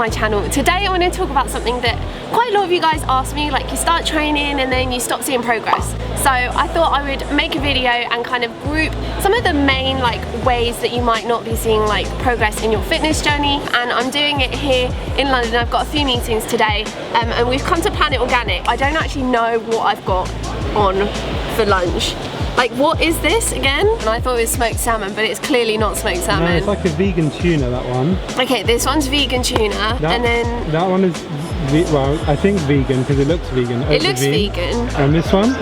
my channel. Today I want to talk about something that quite a lot of you guys ask me, like you start training and then you stop seeing progress. So I thought I would make a video and kind of group some of the main like ways that you might not be seeing like progress in your fitness journey, and I'm doing it here in London. I've got a few meetings today and we've come to Planet Organic. I don't actually know what I've got on for lunch. Like, what is this again? And I thought it was smoked salmon, but it's clearly not smoked salmon. No, it's like a vegan tuna, that one. Okay, this one's vegan tuna, and then... That one is, well, I think vegan, because it looks vegan. It looks vegan. And this one?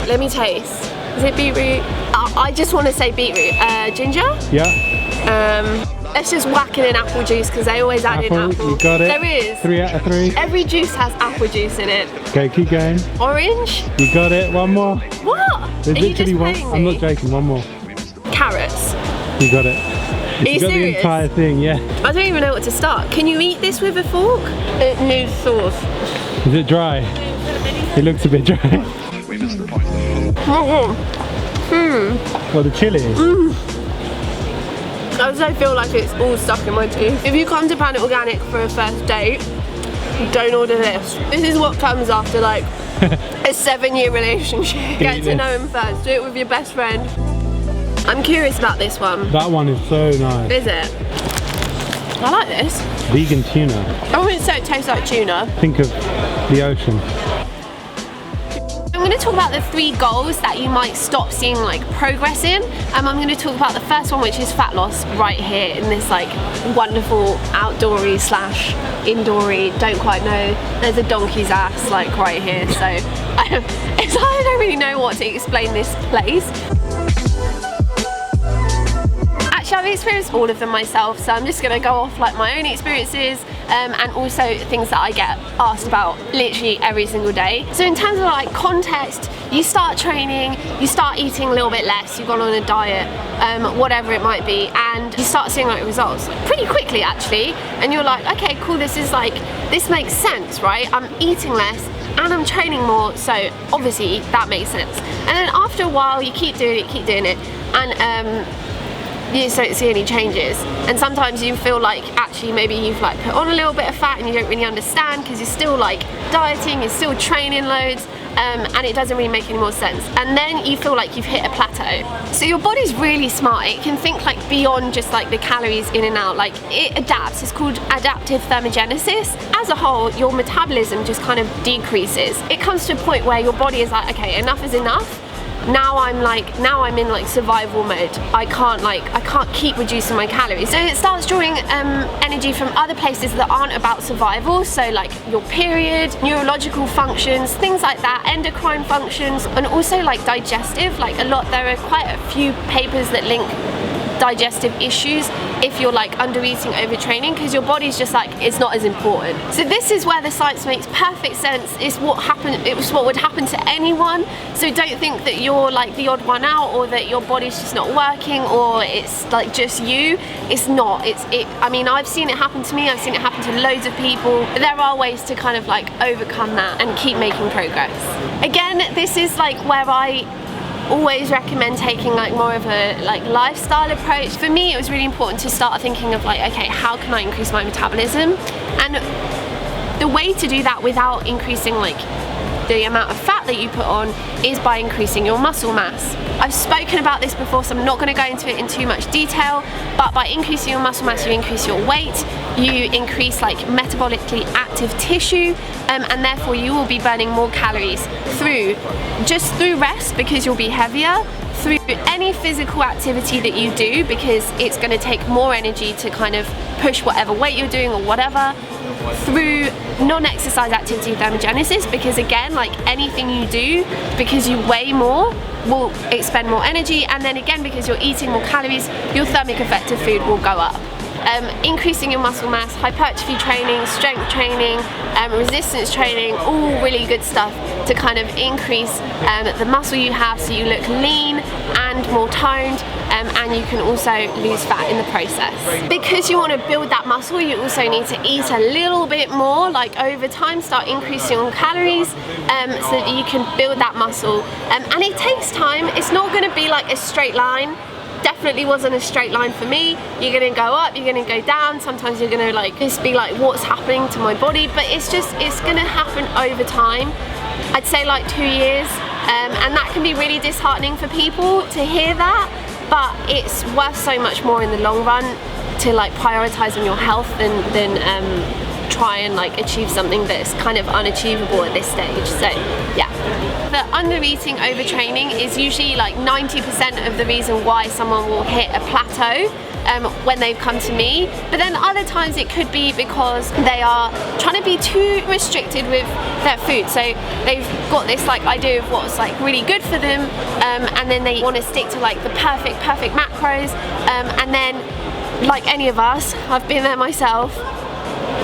Let me taste. Is it beetroot? I just want to say beetroot. Ginger? Yeah. Let's just whack in an apple juice, because they always add in apple. You got it. There is. 3 out of 3. Every juice has apple juice in it. Okay, keep going. Orange? You got it. One more. What? There's literally one. I'm not joking. One more. Carrots. You got it. Are you serious? The entire thing, yeah. I don't even know what to start. Can you eat this with a fork? It needs sauce. Is it dry? It looks a bit dry. Well, the chili. I also feel like it's all stuck in my teeth. If you come to Planet Organic for a first date, don't order this. This is what comes after like a 7-year relationship. Get to know him first. Do it with your best friend. I'm curious about this one. That one is so nice. Is it? I like this. Vegan tuna. I want it so it tastes like tuna. Think of the ocean. I'm going to talk about the 3 goals that you might stop seeing like progress in. I'm going to talk about the first one, which is fat loss, right here in this like wonderful outdoory / indoory, don't quite know. There's a donkey's ass like right here, so I don't really know what to explain this place. I've experienced all of them myself, so I'm just going to go off like my own experiences and also things that I get asked about literally every single day. So in terms of like context, you start training, you start eating a little bit less, you've gone on a diet, whatever it might be, and you start seeing like results pretty quickly actually, and you're like, okay, cool, this makes sense, right? I'm eating less and I'm training more, so obviously that makes sense. And then after a while you keep doing it, and you don't see any changes, and sometimes you feel like actually maybe you've like put on a little bit of fat and you don't really understand because you're still like dieting, you're still training loads, and it doesn't really make any more sense, and then you feel like you've hit a plateau. So your body's really smart. It can think like beyond just like the calories in and out, like it adapts. It's called adaptive thermogenesis. As a whole, your metabolism just kind of decreases. It comes to a point where your body is like, okay, enough is enough. Now I'm in like survival mode. I can't keep reducing my calories. So it starts drawing energy from other places that aren't about survival. So like your period, neurological functions, things like that, endocrine functions, and also like digestive. Like there are quite a few papers that link digestive issues if you're like under eating, overtraining, because your body's just like, it's not as important. So this is where the science makes perfect sense. It's what happened. It was what would happen to anyone. So don't think that you're like the odd one out, or that your body's just not working, or it's like just you. It's not. I mean, I've seen it happen to me. I've seen it happen to loads of people. But there are ways to kind of like overcome that and keep making progress. Again, this is like where I always recommend taking like more of a like lifestyle approach. For me, it was really important to start thinking of like, okay, how can I increase my metabolism? And the way to do that without increasing like the amount of fat that you put on is by increasing your muscle mass. I've spoken about this before, so I'm not going to go into it in too much detail, but by increasing your muscle mass, you increase your weight, you increase like metabolically active tissue, and therefore you will be burning more calories through rest, because you'll be heavier, through any physical activity that you do, because it's going to take more energy to kind of push whatever weight you're doing or whatever, through non-exercise activity thermogenesis, because again, like anything you do, because you weigh more, will expend more energy, and then again, because you're eating more calories, your thermic effect of food will go up. Increasing your muscle mass, hypertrophy training, strength training, resistance training, all really good stuff to kind of increase the muscle you have, so you look lean and more toned, and you can also lose fat in the process. Because you want to build that muscle, you also need to eat a little bit more, like over time start increasing your calories, so that you can build that muscle, and it takes time. It's not going to be like a straight line. definitely wasn't a straight line for me. You're gonna go up, you're gonna go down, sometimes you're gonna like just be like, what's happening to my body? But it's gonna happen over time. I'd say like 2 years, and that can be really disheartening for people to hear that, but it's worth so much more in the long run to like prioritize on your health than try and like achieve something that's kind of unachievable at this stage. So yeah, the under eating, overtraining is usually like 90% of the reason why someone will hit a plateau when they've come to me. But then other times it could be because they are trying to be too restricted with their food. So they've got this like idea of what's like really good for them, and then they want to stick to like the perfect macros, and then like any of us, I've been there myself,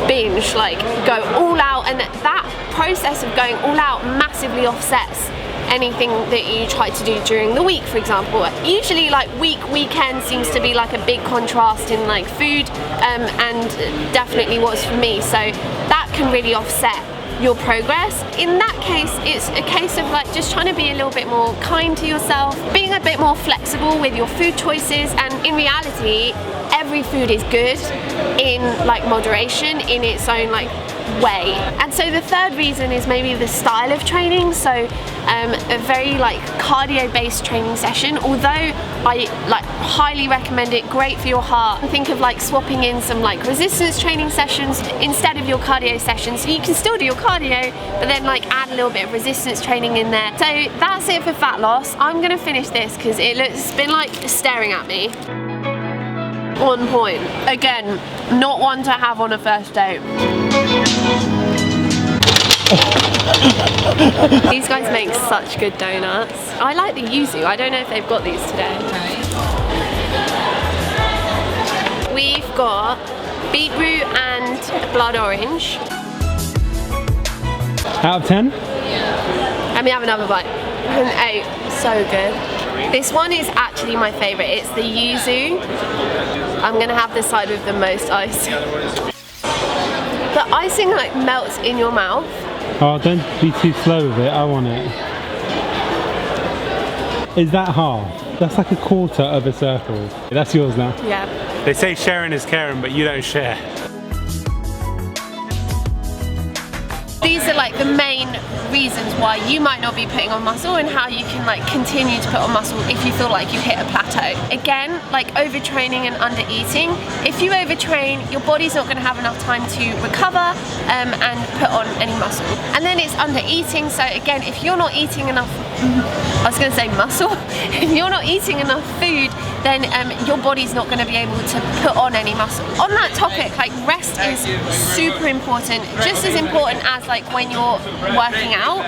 binge, like go all out, and that process of going all out massively offsets anything that you try to do during the week, for example. Usually like weekend seems to be like a big contrast in like food, and definitely was for me, so that can really offset your progress. In that case, it's a case of like just trying to be a little bit more kind to yourself, being a bit more flexible with your food choices, and in reality every food is good in like moderation in its own like way. And so the third reason is maybe the style of training. So a very like cardio based training session, although I like highly recommend it, great for your heart. Think of like swapping in some like resistance training sessions instead of your cardio sessions, so you can still do your cardio but then like add a little bit of resistance training in there. So that's it for fat loss. I'm gonna finish this because it's been like staring at me. On point. Again, not one to have on a first date. These guys make such good donuts. I like the yuzu. I don't know if they've got these today. We've got beetroot and blood orange. Out of 10? Let me have another bite. An 8. So good. This one is actually my favourite. It's the yuzu. I'm gonna have the side with the most ice. The icing like melts in your mouth. Oh, don't be too slow with it. I want it. Is that half? That's like a quarter of a circle. That's yours now. Yeah. They say sharing is caring, but you don't share. These are like the main reasons why you might not be putting on muscle, and how you can like continue to put on muscle if you feel like you've hit a plateau. Again, like overtraining and under eating. If you overtrain, your body's not going to have enough time to recover and put on any muscle. And then it's under eating. So again, if you're not eating enough, I was going to say muscle, if you're not eating enough food, then your body's not going to be able to put on any muscle. On that topic, like rest is super important, just as important as like when you're working out,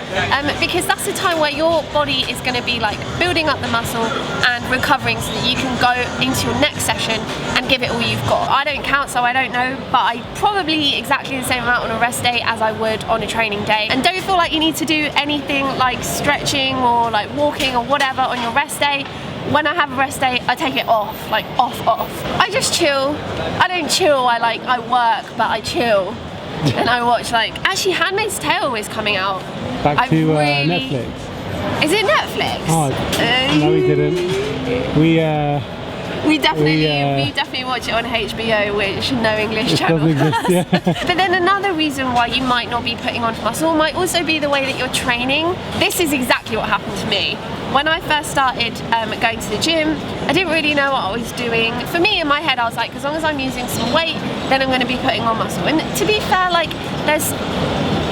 because that's the time where your body is going to be like building up the muscle and recovering, so that you can go into your next session and give it all you've got. I don't count, so I don't know, but I probably eat exactly the same amount on a rest day as I would on a training day. And don't feel like you need to do anything like stretching or like walking or whatever on your rest day. When I have a rest day, I take it off, like off. I just chill. I don't chill, I work, but I chill. And I watch like, actually Handmaid's Tale is coming out. Back to Netflix. Is it Netflix? Oh, no we didn't. We definitely watch it on HBO, which no English channel doesn't exist, yeah. But then another reason why you might not be putting on muscle might also be the way that you're training. This is exactly what happened to me. When I first started going to the gym, I didn't really know what I was doing. For me, in my head, I was like, as long as I'm using some weight, then I'm going to be putting on muscle. And to be fair, like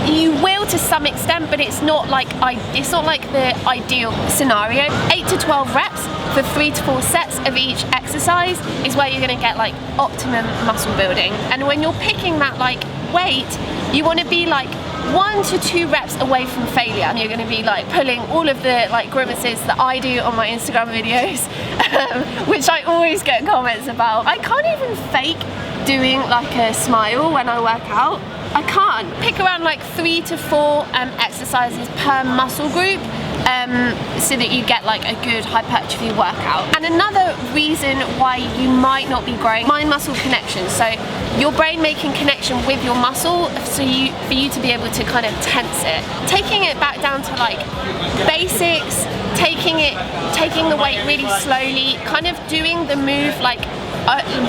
you will to some extent, but it's not like the ideal scenario. 8 to 12 reps for 3 to 4 sets of each exercise is where you're going to get like optimum muscle building. And when you're picking that like weight, you want to be like 1 to 2 reps away from failure, and you're going to be like pulling all of the like grimaces that I do on my Instagram videos, which I always get comments about. I can't even fake doing like a smile when I work out. I can't. Pick around like 3 to 4 exercises per muscle group, so that you get like a good hypertrophy workout. And another reason why you might not be growing, mind-muscle connection. So your brain making connection with your muscle for you to be able to kind of tense it. Taking it back down to like basics, taking the weight really slowly, kind of doing the move like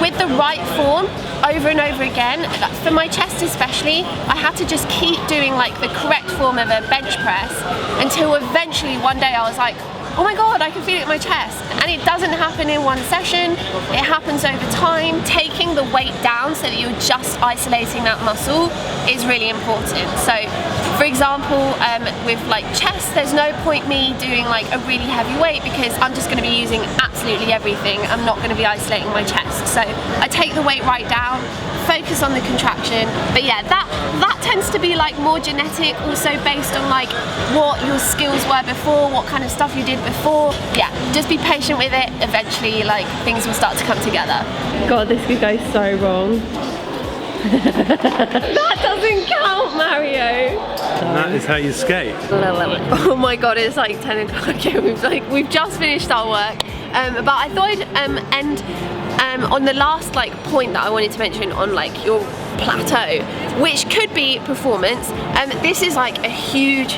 with the right form over and over again. For my chest especially, I had to just keep doing like the correct form of a bench press until eventually one day I was like, oh my god, I can feel it in my chest. And it doesn't happen in one session, it happens over time. Taking the weight down so that you're just isolating that muscle is really important. So for example, with like chest, there's no point me doing like a really heavy weight because I'm just going to be using absolutely everything. I'm not going to be isolating my chest. So I take the weight right down, focus on the contraction. But yeah, that tends to be like more genetic, also based on like what your skills were before, what kind of stuff you did before. Yeah, just be patient with it. Eventually like things will start to come together. God, this could go so wrong. That doesn't count, Mario. That is how you skate. Oh my god, it's like 10 o'clock. We've just finished our work. But I thought I'd end on the last like point that I wanted to mention on like your plateau, which could be performance. This is like a huge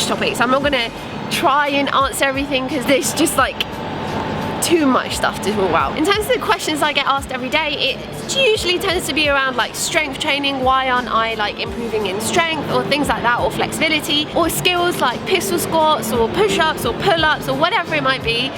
topic, so I'm not gonna try and answer everything because there's just like too much stuff to talk about. In terms of the questions I get asked every day, it usually tends to be around like strength training. Why aren't I like improving in strength or things like that, or flexibility, or skills like pistol squats or push-ups or pull-ups or whatever it might be.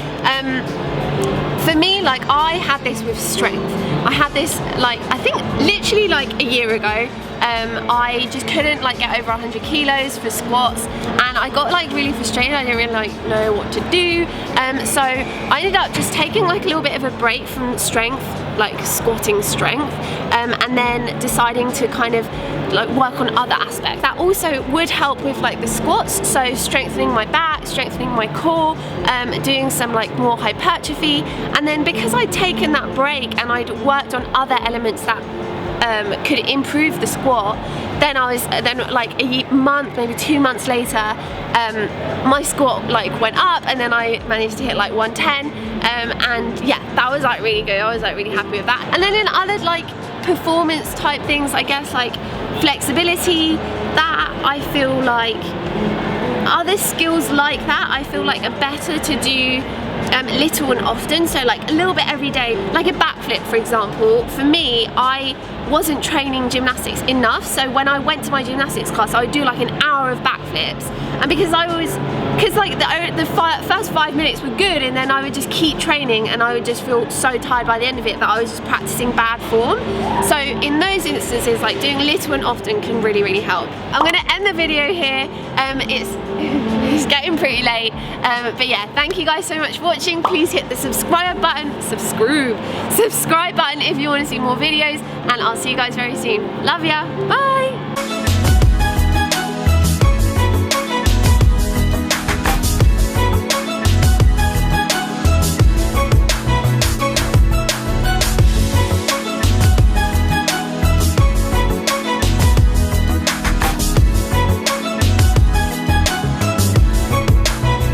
For me, like I had this with strength. I had this like, I think literally like a year ago. I just couldn't like get over 100 kilos for squats, and I got like really frustrated. I didn't really like know what to do. So I ended up just taking like a little bit of a break from strength, like squatting strength, and then deciding to kind of like work on other aspects that also would help with like the squats. So strengthening my back, strengthening my core, doing some like more hypertrophy. And then because I'd taken that break and I'd worked on other elements that could improve the squat, then like a month, maybe 2 months later, my squat like went up, and then I managed to hit like 110, and yeah, that was like really good. I was like really happy with that. And then in other like performance type things, I guess like flexibility, that I feel like other skills like that I feel like are better to do little and often. So like a little bit every day, like a backflip for example. For me, I wasn't training gymnastics enough, so when I went to my gymnastics class I would do like an hour of backflips, and because like the first 5 minutes were good, and then I would just keep training and I would just feel so tired by the end of it that I was just practicing bad form. So in those instances, like doing little and often can really help. I'm gonna end the video here. It's getting pretty late, but yeah, thank you guys so much for watching. Please hit the subscribe button if you want to see more videos, and I'll see you guys very soon. Love ya, bye.